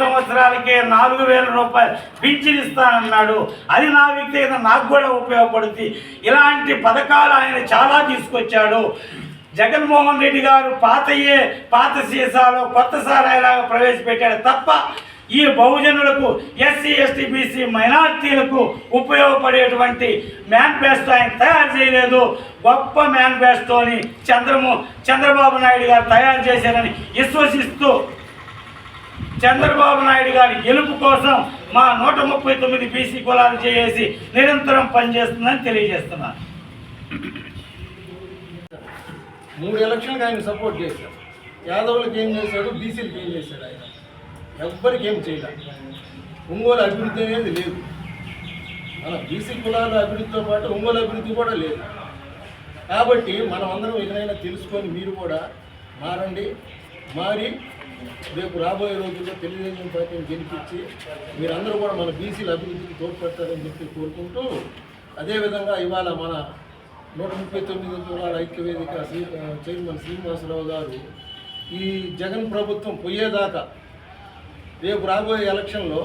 సంవత్సరాలకే 4,000 రూపాయలు పింఛన్ ఇస్తానన్నాడు. అది నా వ్యక్తిగత నాకు కూడా ఉపయోగపడుతుంది. ఇలాంటి పథకాలు ఆయన చాలా తీసుకొచ్చాడు. జగన్మోహన్ రెడ్డి గారు పాత సీసాలో కొత్త సారాయిలాగా ప్రవేశపెట్టాడు తప్ప ఈ బహుజనులకు, ఎస్సీ ఎస్టీ బీసీ మైనార్టీలకు ఉపయోగపడేటువంటి మేనిఫెస్టో ఆయన తయారు చేయలేదు. గొప్ప మేనిఫెస్టోని చంద్రబాబు నాయుడు గారు తయారు చేశారని విశ్వసిస్తూ చంద్రబాబు నాయుడు గారి గెలుపు కోసం మా 139 బీసీ కులాలు చేసి నిరంతరం పనిచేస్తుందని తెలియజేస్తున్నాను. 3 ఎలక్షన్కి ఆయన సపోర్ట్ చేశాడు. యాదవులకు ఏం చేశాడు, బీసీలకు ఏం చేశాడు? ఆయన ఎవ్వరికి ఏం చేయలేదు. ఒంగోలు అభివృద్ధి అనేది లేదు. మన బీసీ కులాల అభివృద్ధితో పాటు ఒంగోలు అభివృద్ధి కూడా లేదు. కాబట్టి మనం అందరం ఏదైనా తెలుసుకొని మీరు కూడా మారి రేపు రాబోయే రోజుల్లో తెలుగుదేశం పార్టీని గెలిపించి మీరందరూ కూడా మన బీసీల అభివృద్ధికి తోడ్పడతారని చెప్పి కోరుకుంటూ, అదేవిధంగా ఇవాళ మన 139 కులాల ఐక్యవేదిక చైర్మన్ శ్రీనివాసరావు గారు ఈ జగన్ ప్రభుత్వం పోయేదాకా రేపు రాబోయే ఎలక్షన్లో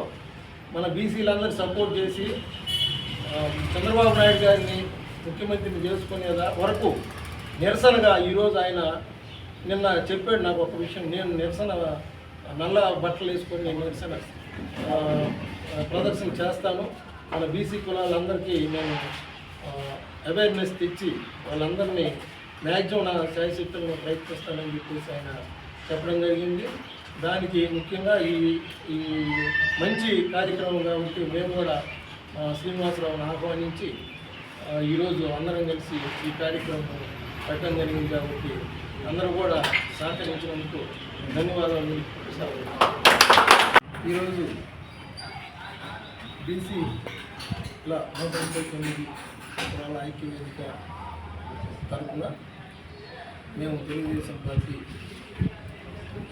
మన బీసీలందరూ సపోర్ట్ చేసి చంద్రబాబు నాయుడు గారిని ముఖ్యమంత్రిని చేసుకునేదా వరకు నిరసనగా ఈరోజు ఆయన నిన్న చెప్పాడు నాకు ఒక విషయం. నేను నిరసన నల్ల బట్టలు వేసుకొని నేను నిరసన ప్రదర్శన చేస్తాను. మన బీసీ కులాలందరికీ నేను అవేర్నెస్ తెచ్చి వాళ్ళందరినీ మ్యాక్సిమం నా శాయశక్తులను ప్రయత్నిస్తానని చెప్పేసి ఆయన చెప్పడం జరిగింది. దానికి ముఖ్యంగా ఈ మంచి కార్యక్రమం కాబట్టి మేము కూడా శ్రీనివాసరావును ఆహ్వానించి ఈరోజు అందరం కలిసి ఈ కార్యక్రమం పెట్టడం జరిగింది. కాబట్టి అందరూ కూడా సహకరించినందుకు ధన్యవాదాలు. ఈరోజు బీసీల 139 కులాల ఐక్యవేదిక తరఫున మేము తెలుగుదేశం పార్టీ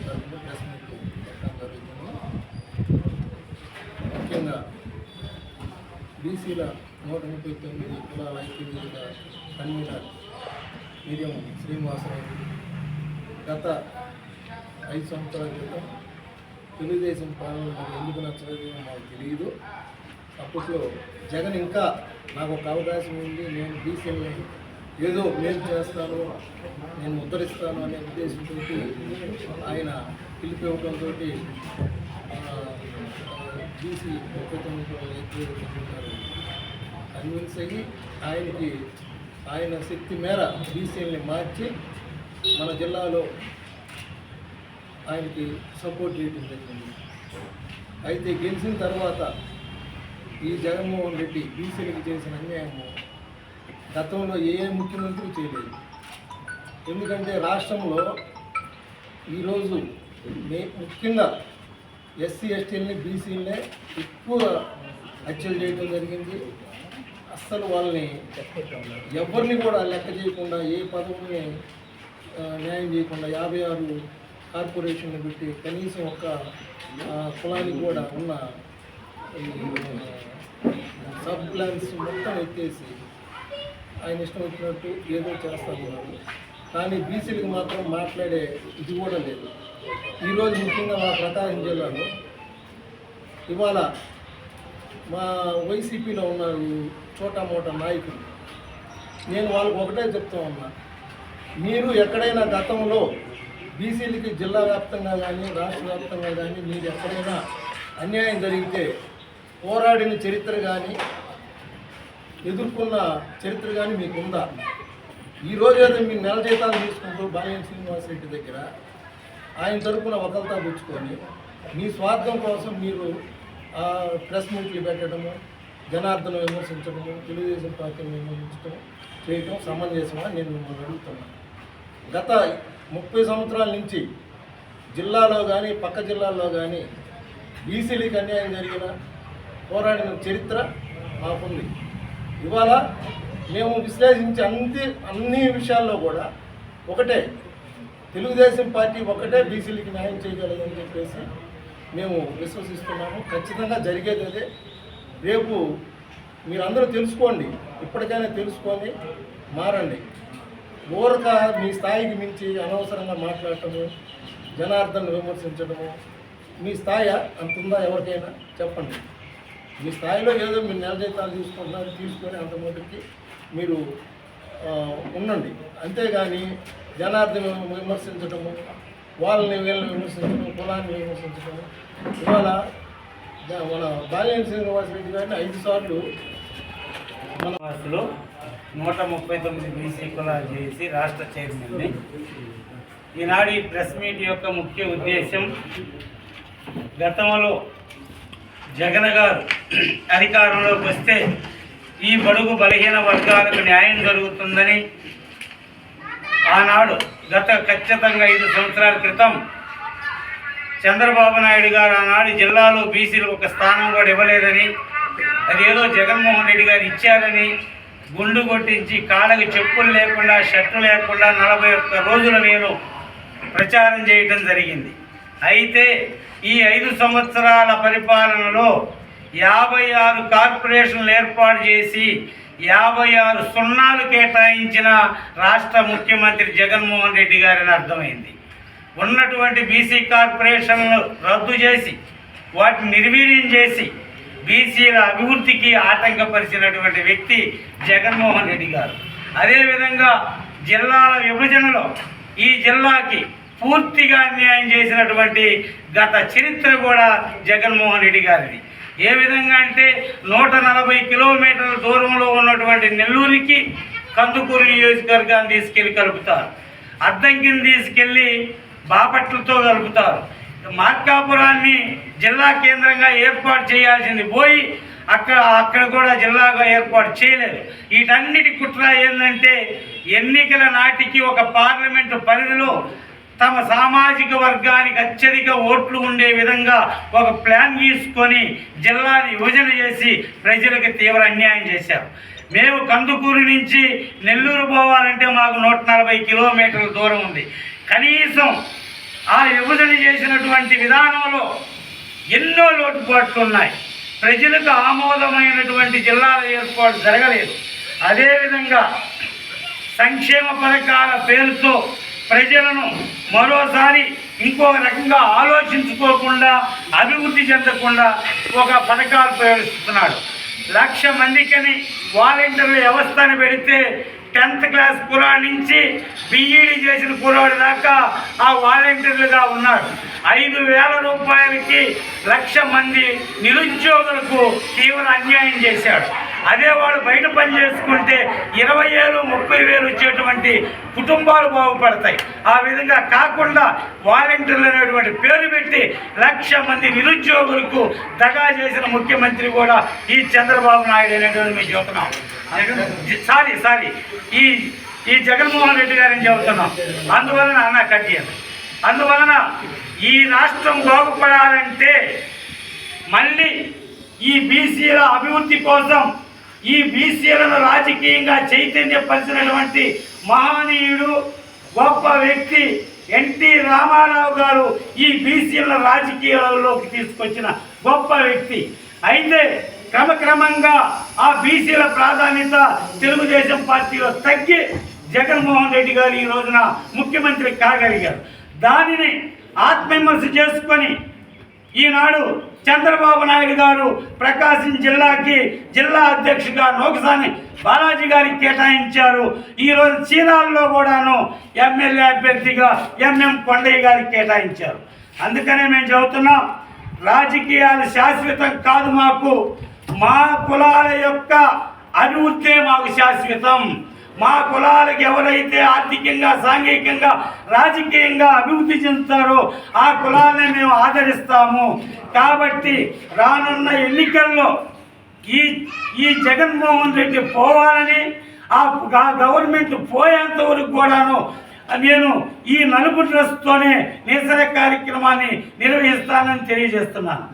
తరఫున ప్రెస్ మీట్ పెట్టడం జరుగుతుంది. ముఖ్యంగా బీసీల 139 కులాల ఐక్యవేదిక కన్వీనర్ మిరియం శ్రీనివాసరావు గత 5 సంవత్సరాల క్రితం తెలుగుదేశం పాలన ఎందుకు నచ్చలేదు మాకు తెలియదు. అప్పట్లో జగన్ ఇంకా నాకు ఒక అవకాశం ఉంది, నేను బీసీని ఏదో మేలు చేస్తాను, నేను ఉద్ధరిస్తాను అనే ఉద్దేశంతో ఆయన పిలిపివ్వడంతో బీసీ 39 కన్విన్స్ అయ్యి ఆయన శక్తి మేర బీసీలని మార్చి మన జిల్లాలో ఆయనకి సపోర్ట్ చేయడం జరిగింది. అయితే గెలిచిన తర్వాత ఈ జగన్మోహన్ రెడ్డి బీసీలకు చేసిన అన్యాయము గతంలో ఏ ముఖ్యమంత్రి చేయలేదు. ఎందుకంటే రాష్ట్రంలో ఈరోజు ముఖ్యంగా ఎస్సీ ఎస్టీలని బీసీలనే ఎక్కువ హత్యలు చేయడం జరిగింది. అస్సలు వాళ్ళని ఎవరిని కూడా లెక్క చేయకుండా, ఏ పదవుల్ని న్యాయం చేయకుండా 56 కార్పొరేషన్లు పెట్టి కనీసం ఒక కులానికి కూడా ఉన్న సబ్ ప్లాన్స్ మొత్తం ఎత్తేసి ఆయన ఇష్టం వచ్చినట్టు ఏదో చేస్తూ ఉన్నారు. కానీ బీసీలకు మాత్రం మాట్లాడే ఇది కూడా లేదు. ఈరోజు ముఖ్యంగా మా ప్రకాశం జిల్లాలో ఇవాళ మా వైసీపీలో ఉన్నారు చోటా మోటా నాయకులు. నేను వాళ్ళకు ఒకటే చెప్తా ఉన్నా, మీరు ఎక్కడైనా గతంలో బీసీలకి జిల్లా వ్యాప్తంగా కానీ రాష్ట్ర వ్యాప్తంగా కానీ మీరు ఎక్కడైనా అన్యాయం జరిగితే పోరాడిన చరిత్ర కానీ ఎదుర్కొన్న చరిత్ర కానీ మీకు ఉందా? ఈరోజు ఏదో మీరు నెల జీతాలు తీసుకుంటూ బాలినేని శ్రీనివాసరెడ్డి దగ్గర ఆయన తరపున ఒకరితా పుచ్చుకొని మీ స్వార్థం కోసం మీరు ప్రెస్ మీట్లు పెట్టడము, జనార్దన విమర్శించడము, తెలుగుదేశం పార్టీని విమర్శించడం చేయటం సమంజసమా నేను మిమ్మల్ని అడుగుతున్నాను. గత 30 సంవత్సరాల నుంచి జిల్లాలో కానీ పక్క జిల్లాల్లో కానీ బీసీలకు అన్యాయం జరిగిన పోరాడిన చరిత్ర మాకుంది. ఇవాళ మేము విశ్లేషించే అన్ని విషయాల్లో కూడా ఒకటే, తెలుగుదేశం పార్టీ ఒకటే బీసీలకి న్యాయం చేయగలదని చెప్పేసి మేము విశ్వసిస్తున్నాము. ఖచ్చితంగా జరిగేది అదే. రేపు మీరందరూ తెలుసుకోండి, ఇప్పటికైనా తెలుసుకొని మారండి. ఊరక మీ స్థాయికి మించి అనవసరంగా మాట్లాడటము, జనార్దన్ విమర్శించడము, మీ స్థాయి అంత ఉందా? ఎవరికైనా చెప్పండి. మీ స్థాయిలో ఏదో మీరు నెల జీతాలు తీసుకుంటున్నారు, తీసుకొని అంతమందికి మీరు ఉండండి. అంతేగాని జనార్దం విమర్శించడము, వాళ్ళని వీళ్ళని విమర్శించడం, కులాన్ని విమర్శించడము. ఇవాళ మన బాలినేని శ్రీనివాసరెడ్డి గారిని 5 సార్లు మన వాసులు 139 బీసీ కులాలు చేసి రాష్ట్ర చైర్మన్ని. ఈనాడు ఈ ప్రెస్ మీట్ యొక్క ముఖ్య ఉద్దేశం, గతంలో జగన్ గారు అధికారంలోకి వస్తే ఈ బడుగు బలహీన వర్గాలకు న్యాయం జరుగుతుందని ఆనాడు ఖచ్చితంగా 5 సంవత్సరాల క్రితం చంద్రబాబు నాయుడు గారు ఆనాడు జిల్లాలో బీసీలకు ఒక స్థానం కూడా ఇవ్వలేదని, అదేదో జగన్మోహన్ రెడ్డి గారు ఇచ్చారని గుండు కొట్టించి కాళ్ళకి చెప్పులు లేకుండా షర్టు లేకుండా 41 రోజులు నేను ప్రచారం చేయడం జరిగింది. అయితే ఈ 5 సంవత్సరాల పరిపాలనలో 56 కార్పొరేషన్లు ఏర్పాటు చేసి 56 సున్నాలు కేటాయించిన రాష్ట్ర ముఖ్యమంత్రి జగన్మోహన్ రెడ్డి గారని అర్థమైంది. ఉన్నటువంటి బీసీ కార్పొరేషన్లు రద్దు చేసి వాటిని నిర్వీర్యం చేసి బీసీల అభివృద్ధికి ఆటంకపరిచినటువంటి వ్యక్తి జగన్మోహన్ రెడ్డి గారు. అదేవిధంగా జిల్లాల విభజనలో ఈ జిల్లాకి పూర్తిగా అన్యాయం చేసినటువంటి గత చరిత్ర కూడా జగన్మోహన్ రెడ్డి గారిది. ఏ విధంగా అంటే 140 కిలోమీటర్ల దూరంలో ఉన్నటువంటి నెల్లూరుకి కందుకూరు నియోజకవర్గాన్ని తీసుకెళ్ళి కలుపుతారు, అద్దంకిని తీసుకెళ్ళి బాపట్లతో కలుపుతారు, మార్కాపురాన్ని జిల్లా కేంద్రంగా ఏర్పాటు చేయాల్సింది పోయి అక్కడ కూడా జిల్లాగా ఏర్పాటు చేయలేదు. వీటన్నిటి కుట్ర ఏంటంటే ఎన్నికల నాటికి ఒక పార్లమెంటు పరిధిలో తమ సామాజిక వర్గానికి అత్యధిక ఓట్లు ఉండే విధంగా ఒక ప్లాన్ తీసుకొని జిల్లాని విభజన చేసి ప్రజలకు తీవ్ర అన్యాయం చేశారు. మేము కందుకూరు నుంచి నెల్లూరు పోవాలంటే మాకు 140 కిలోమీటర్ల దూరం ఉంది. కనీసం ఆ విభజన చేసినటువంటి విధానంలో ఎన్నో లోటుపాట్లు ఉన్నాయి. ప్రజలకు ఆమోదమైనటువంటి జిల్లాల ఏర్పాటు జరగలేదు. అదేవిధంగా సంక్షేమ పథకాల పేరుతో ప్రజలను మరోసారి ఇంకో రకంగా ఆలోచించుకోకుండా, అభివృద్ధి చెందకుండా ఒక పథకాలు ప్రవేశిస్తున్నాడు. 1,00,000 మందికని వాలంటీర్ల వ్యవస్థను పెడితే 10th క్లాస్ కురాడు నుంచి బీఈడీ చేసిన కురాడు దాకా ఆ వాలంటీర్లుగా ఉన్నాడు. 5,000 రూపాయలకి 1,00,000 మంది నిరుద్యోగులకు తీవ్ర అన్యాయం చేశాడు. అదే వాళ్ళు బయట పని చేసుకుంటే 20,000, 30,000 వచ్చేటువంటి కుటుంబాలు బాగుపడతాయి. ఆ విధంగా కాకుండా వాలంటీర్లు అనేటువంటి పేరు పెట్టి 1,00,000 మంది నిరుద్యోగులకు దగా చేసిన ముఖ్యమంత్రి కూడా ఈ చంద్రబాబు నాయుడు అనేటువంటి మేము చెబుతున్నాం. సారీ ఈ జగన్మోహన్ రెడ్డి గారిని చెబుతున్నాం. అందువలన ఈ రాష్ట్రం బాగుపడాలంటే మళ్ళీ ఈ బీసీల అభివృద్ధి కోసం ఈ బీసీలను రాజకీయంగా చైతన్యపరిచినటువంటి మహనీయుడు, గొప్ప వ్యక్తి ఎన్టీ రామారావు గారు ఈ బీసీల రాజకీయాల్లోకి తీసుకొచ్చిన గొప్ప వ్యక్తి. అయితే క్రమక్రమంగా ఆ బీసీల ప్రాధాన్యత తెలుగుదేశం పార్టీలో తగ్గి జగన్మోహన్ రెడ్డి గారు ఈ రోజున ముఖ్యమంత్రి కాగలిగారు. దానిని ఆత్మవిమర్శ చేసుకొని ఈనాడు చంద్రబాబు నాయుడు గారు ప్రకాశం జిల్లాకి జిల్లా అధ్యక్షుడిగా నోకసాని బాలాజీ గారికి కేటాయించారు. ఈరోజు చీరాల్లో కూడాను ఎమ్మెల్యే అభ్యర్థిగా ఎంఎం కొండయ్య గారికి కేటాయించారు. అందుకనే మేము చెబుతున్నాం, రాజకీయాలు శాశ్వతం కాదు. మా కులాల యొక్క అభివృద్ధే మాకు శాశ్వతం. మా కులాలకు ఎవరైతే ఆర్థికంగా, సాంఘికంగా, రాజకీయంగా అభివృద్ధి చెందుతారో ఆ కులాలని మేము ఆదరిస్తాము. కాబట్టి రానున్న ఎన్నికల్లో ఈ జగన్మోహన్ రెడ్డి పోవాలని, ఆ గవర్నమెంట్ పోయేంత వరకు కూడాను నేను ఈ నలుపు డ్రెస్తోనే నిరసన కార్యక్రమాన్ని నిర్వహిస్తానని తెలియజేస్తున్నాను.